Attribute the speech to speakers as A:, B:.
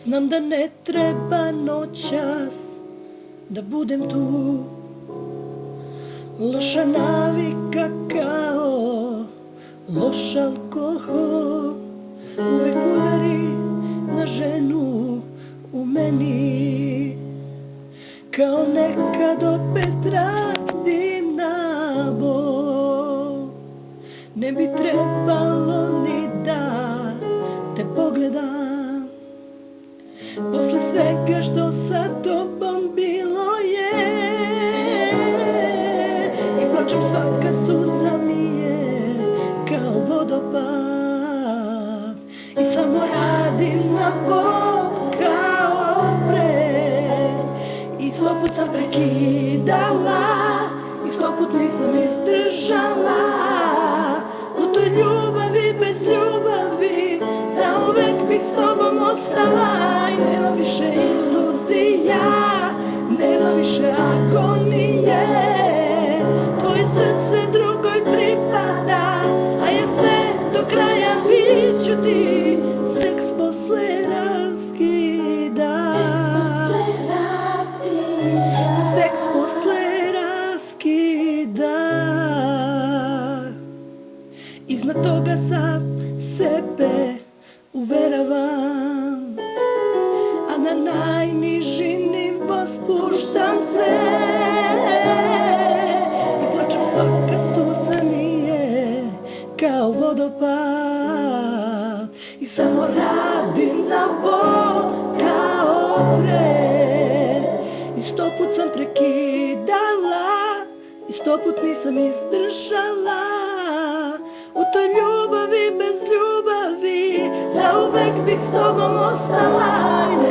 A: Znam da ne treba noćas da budem tu. Loša navika kao loš alkohol uvek udari na ženu u meni. Kao nekad opet radim na bol. Ne bi trebalo ni da te pogledam posle svega što sa tobom bilo je. I plačem, svaka suza mi je kao vodopad. I samo radim na bol kao pre. I sto put sam prekidala i sto put nisam izdržala. U toj ljubavi bez ljubavi zauvek bih s tobom ostala. I nema više iluzija, nema više agonije. Tvoje srce drugoj pripada, a ja sve do kraja bit ću ti. Seks posle raskida, seks posle raskida. Iznad toga sam sebe uveravam, a na najniži nivo spuštam se. I plačem, svaka suza mi je kao vodopad. I samo radim na bol kao pre. I sto put sam prekidala i sto put nisam izdržala. U toj ljubavi bez ljubavi zauvek bih s tobom ostala.